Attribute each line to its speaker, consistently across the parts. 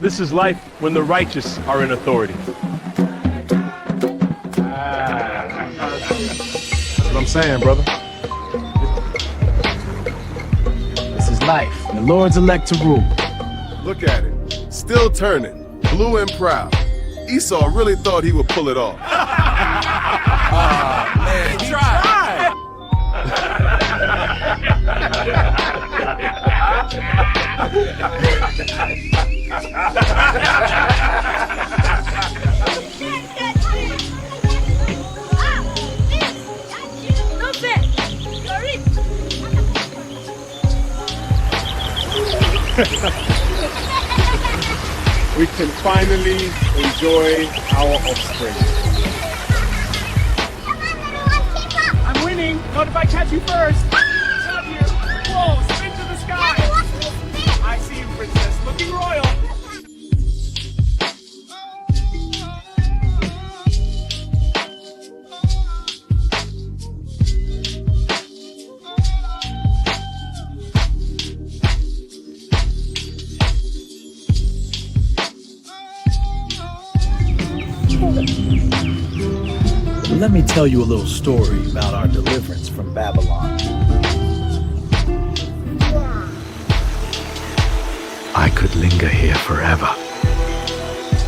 Speaker 1: This is life when the righteous are in authority. That's what I'm saying, brother.
Speaker 2: This is life, and the Lord's elect to rule.
Speaker 3: Look at it. Still turning. Blue and proud. Esau really thought he would pull it off.
Speaker 4: Man, he tried.
Speaker 1: We can finally enjoy our offspring.
Speaker 2: I'm winning. Not if I catch you first. Love you. Whoa, spin to the sky. I see you, princess. Looking royal. Let me tell you a little story about our deliverance from Babylon.
Speaker 5: I could linger here forever.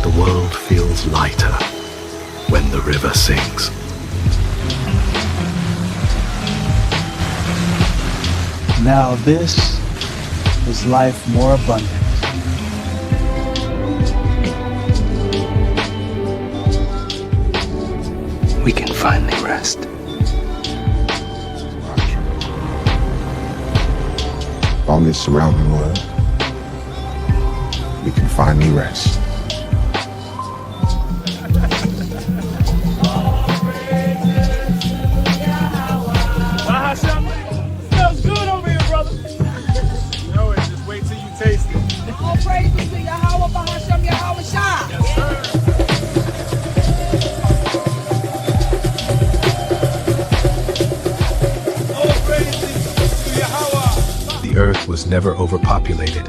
Speaker 5: The world feels lighter when the river sings.
Speaker 2: Now this is life more abundant.
Speaker 5: We can finally rest.
Speaker 6: On this surrounding world, we can finally rest.
Speaker 2: Smells good over here, brother.
Speaker 1: You know it, just wait till you taste it.
Speaker 7: All praises to Yahweh, Bahashem, Yahweh Shah.
Speaker 1: Yes, sir.
Speaker 5: The earth was never overpopulated.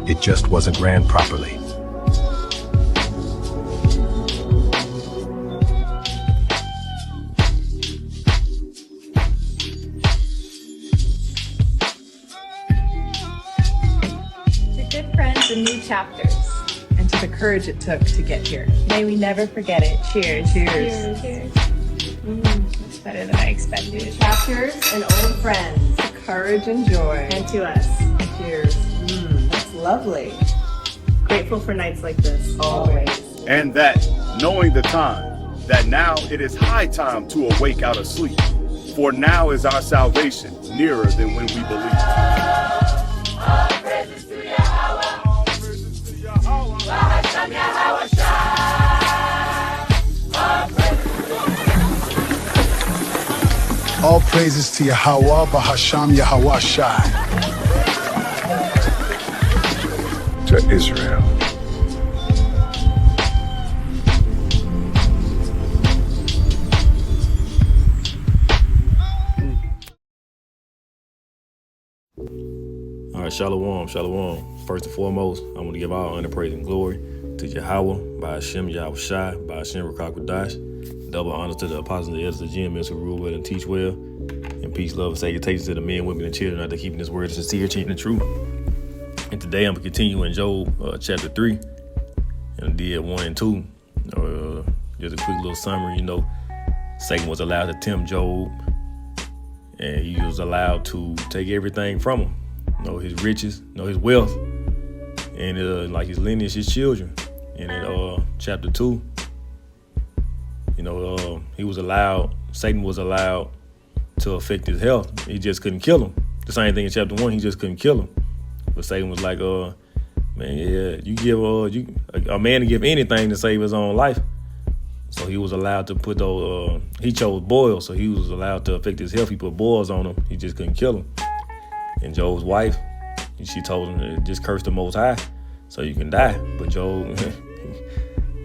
Speaker 5: It just wasn't ran properly.
Speaker 8: To good friends and new chapters, and to the courage it took to get here. May we never forget it. Cheers.
Speaker 9: Cheers.
Speaker 8: Cheers. That's better than I expected.
Speaker 9: Chapters and old friends,
Speaker 8: To courage and joy.
Speaker 9: and to us.
Speaker 8: Cheers.
Speaker 9: That's lovely.
Speaker 8: Grateful for nights like this.
Speaker 9: Always.
Speaker 3: And that, knowing the time, that now it is high time to awake out of sleep. For now is our salvation nearer than when we believed.
Speaker 10: All praises to Yahweh, Bahasham Yahweh Shai.
Speaker 6: To Israel.
Speaker 11: All right, shalom, shalom. First and foremost, I want to give all honor, praise, and glory to Yahweh, by Hashem, Yahweh Shai, by Hashem, Rakakwadash. Double honor to the apostles, the elders, the GMs who rule well and teach well. And peace, love, and salutations to the men, women, and children out there keeping this word sincere, teaching the truth. And today I'm going to continue in Job chapter 3. And I did 1 and 2. Just a quick little summary, Satan was allowed to tempt Job. And he was allowed to take everything from him. His riches, his wealth, and like his lineage, his children. And in chapter 2, Satan was allowed to affect his health. He just couldn't kill him. The same thing in chapter 1, he just couldn't kill him. But Satan was like, you give a man to give anything to save his own life. So he was allowed to put those, he chose boils, so he was allowed to affect his health. He put boils on him. He just couldn't kill him. And Job's wife, she told him to just curse the Most High so you can die. But Job,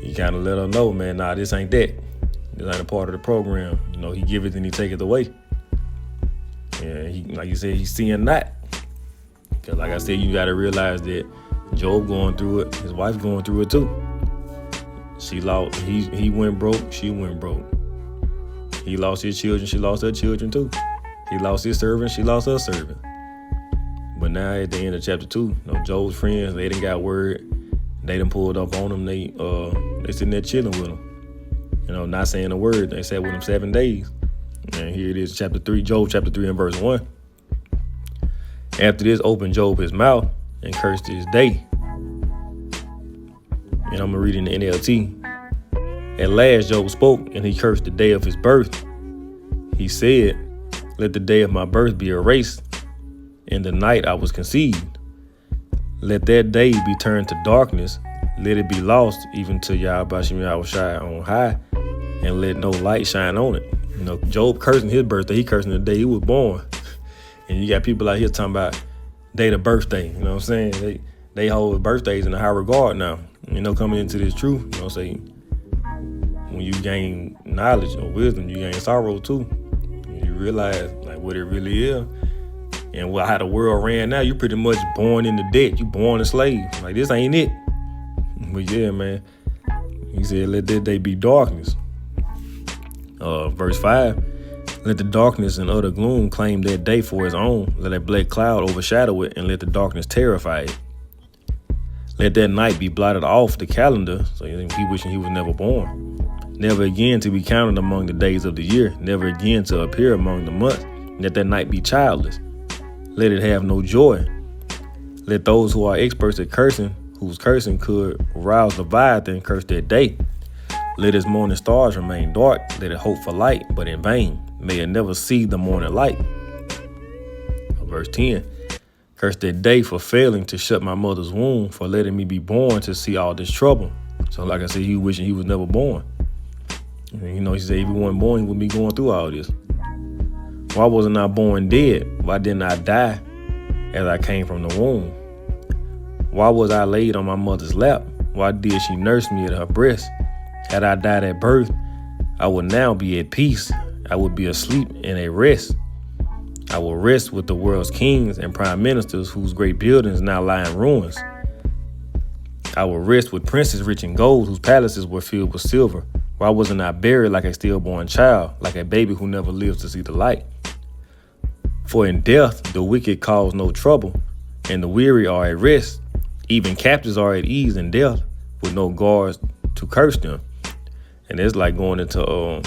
Speaker 11: he kind of let her know, man, nah, this ain't that. This ain't a part of the program. He give it and he take it away. And he, like you said, he's seeing that. Because like I said, you got to realize that Job going through it. His wife going through it too. She lost. He went broke. She went broke. He lost his children. She lost her children too. He lost his servant. She lost her servant. But now at the end of chapter 2, Job's friends, they done got word. They done pulled up on him. They sitting there chilling with him. Not saying a word. They sat with him 7 days. And here it is, chapter 3, Job chapter 3 and verse 1. After this, opened Job his mouth and cursed his day. And I'm going to read in the NLT. At last Job spoke, and he cursed the day of his birth. He said, let the day of my birth be erased, and the night I was conceived. Let that day be turned to darkness. Let it be lost even to Yahweh Shem Yahushai on high, and let no light shine on it. Job cursing his birthday. He cursing the day he was born. And you got people out here talking about date of birthday. You know what I'm saying? They hold birthdays in a high regard now. Coming into this truth, when you gain knowledge or wisdom, you gain sorrow too. You realize like what it really is. And how the world ran now, you pretty much born into debt. You born a slave. Like, this ain't it. But yeah, man. He said, let that day be darkness. Verse 5. Let the darkness and utter gloom claim that day for its own. Let a black cloud overshadow it, and let the darkness terrify it. Let that night be blotted off the calendar, so he wishing he was never born. Never again to be counted among the days of the year. Never again to appear among the months. Let that night be childless. Let it have no joy. Let those who are experts at cursing, whose cursing could rouse Leviathan, curse that day. Let its morning stars remain dark. Let it hope for light, but in vain. May it never see the morning light. Verse 10. Curse that day for failing to shut my mother's womb, for letting me be born to see all this trouble. So like I said, he wishing he was never born. He said if he wasn't born, he wouldn't be going through all this. Why wasn't I born dead? Why didn't I die as I came from the womb? Why was I laid on my mother's lap? Why did she nurse me at her breast? Had I died at birth, I would now be at peace. I would be asleep in a rest. I will rest with the world's kings and prime ministers whose great buildings now lie in ruins. I will rest with princes rich in gold whose palaces were filled with silver. Why wasn't I buried like a stillborn child, like a baby who never lives to see the light? For in death the wicked cause no trouble, and the weary are at rest. Even captives are at ease in death, with no guards to curse them. And it's like going into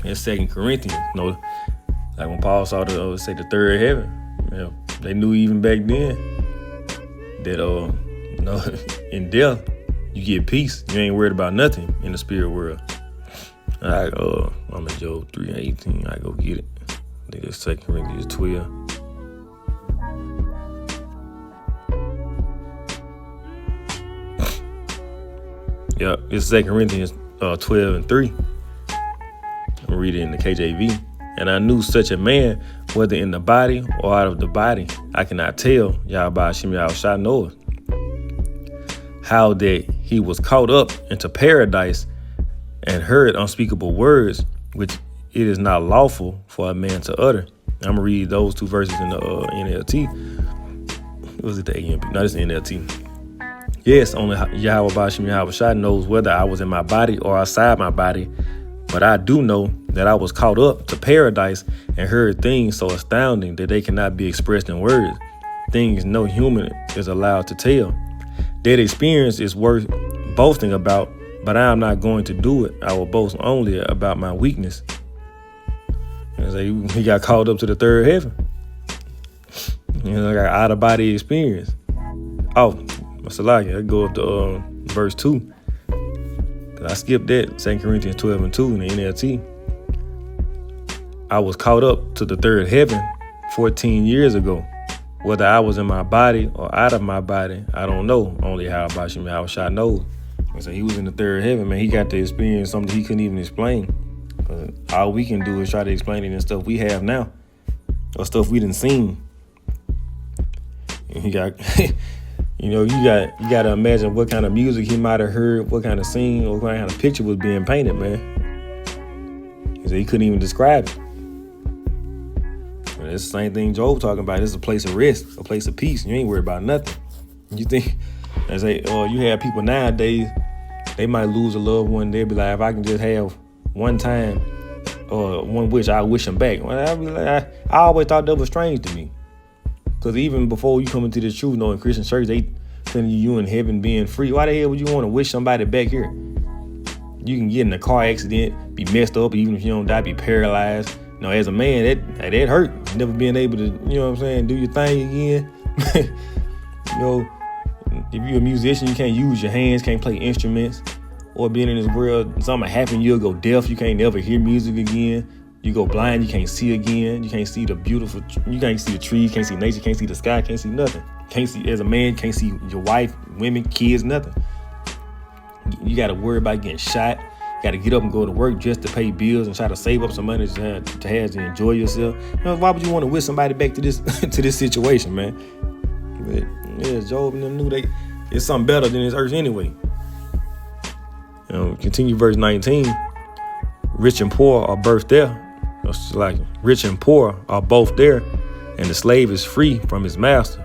Speaker 11: in 2 Corinthians, like when Paul saw the third heaven. They knew even back then that in death you get peace. You ain't worried about nothing in the spirit world. I'm in Job 3:18. I go get it. I think it's 2 Corinthians 12. Yeah, it's 2 Corinthians 12:3. I'm reading in the KJV. And I knew such a man, whether in the body or out of the body, I cannot tell. Yahweh Shem Yahushai knoweth. How that he was caught up into paradise and heard unspeakable words, which it is not lawful for a man to utter. I'm gonna read those two verses in the NLT. Was it the AMP? No, this is NLT. Yes, only Yahweh Shem Yahushai knows whether I was in my body or outside my body. But I do know that I was caught up to paradise and heard things so astounding that they cannot be expressed in words. Things no human is allowed to tell. That experience is worth boasting about, but I am not going to do it. I will boast only about my weakness. And so he got called up to the third heaven. Like an out-of-body experience. Oh, Masalaki, I go up to verse 2. I skipped that, 2 Corinthians 12:2 in the NLT. I was caught up to the third heaven 14 years ago. Whether I was in my body or out of my body, I don't know. Only how Shem Yahushai knows. So he was in the third heaven, man. He got to experience something he couldn't even explain. All we can do is try to explain it in stuff we have now, or stuff we didn't seen. And he got... you got to imagine what kind of music he might have heard, what kind of scene or what kind of picture was being painted, man. He said he couldn't even describe it. And it's the same thing Job talking about. This is a place of rest, a place of peace. You ain't worried about nothing. You think, I say, you have people nowadays, they might lose a loved one. They'll be like, if I can just have one time or one wish, I wish them back. Well, I'll be like, I always thought that was strange to me. Because even before you come into the truth, in Christian church, they telling you in heaven being free. Why the hell would you want to wish somebody back here? You can get in a car accident, be messed up, even if you don't die, be paralyzed. As a man, that hurt. Never being able to, do your thing again. If you're a musician, you can't use your hands, can't play instruments. Or being in this world, something happen, you'll go deaf. You can't never hear music again. You go blind, you can't see again. You can't see the beautiful, you can't see the trees, can't see nature, can't see the sky, can't see nothing. Can't see, as a man, can't see your wife, women, kids, nothing. You got to worry about getting shot. You got to get up and go to work just to pay bills and try to save up some money to enjoy yourself. Why would you want to wish somebody back to this to this situation, man? But yeah, Job and them knew it's something better than this earth anyway. Continue verse 19. Rich and poor are both there. Like rich and poor are both there, and the slave is free from his master.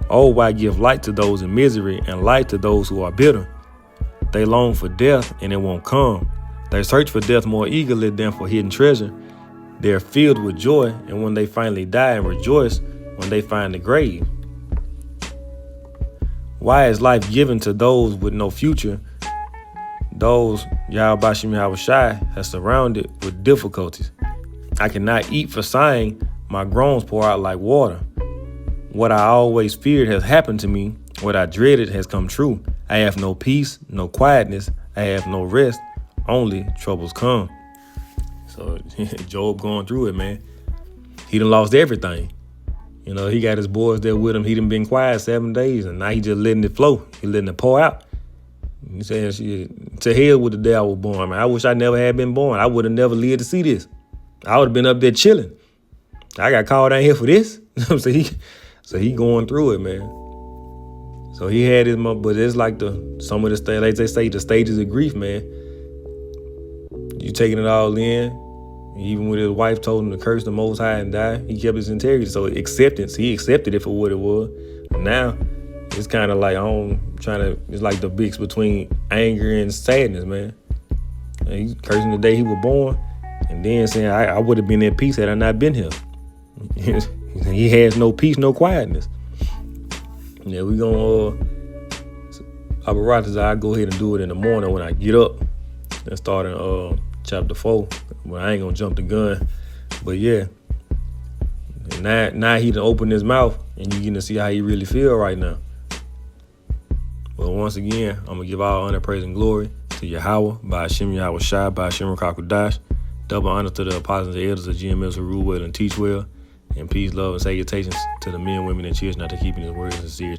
Speaker 11: Oh, why give light to those in misery and light to those who are bitter? They long for death and it won't come. They search for death more eagerly than for hidden treasure. They're filled with joy, and when they finally die, and rejoice when they find the grave. Why is life given to those with no future? Those Yahweh Shem Yahweh Shai has surrounded with difficulties. I cannot eat for sighing, my groans pour out like water. What I always feared has happened to me. What I dreaded has come true. I have no peace, no quietness. I have no rest. Only troubles come. So Job going through it, man. He done lost everything. He got his boys there with him. He done been quiet 7 days, and now he just letting it flow. He letting it pour out. He saying, shit, to hell with the day I was born, man. I wish I never had been born. I would have never lived to see this. I would have been up there chilling. I got called down here for this. So he going through it, man. So he had his mom, but it's like some of the things, like they say, the stages of grief, man. You taking it all in. Even when his wife told him to curse the Most High and die, he kept his integrity. So acceptance, he accepted it for what it was. Now it's kind of like it's like the mix between anger and sadness, man. And he's cursing the day he was born, and then saying, I would have been at peace had I not been here. He has no peace, no quietness. Yeah, we gonna I'll go ahead and do it in the morning when I get up and start in chapter 4. Well, I ain't gonna jump the gun, but yeah. Now he done opened his mouth, and you getting to see how he really feel right now. But once again, I'm gonna give all honor, praise, and glory to Yahweh, by Hashem Yahweh Shai, by Hashem Rakakwadash. Double honor to the apostles and elders of GMS who rule well and teach well. And peace, love, and salutations to the men, women, and children not to keeping his words sincere.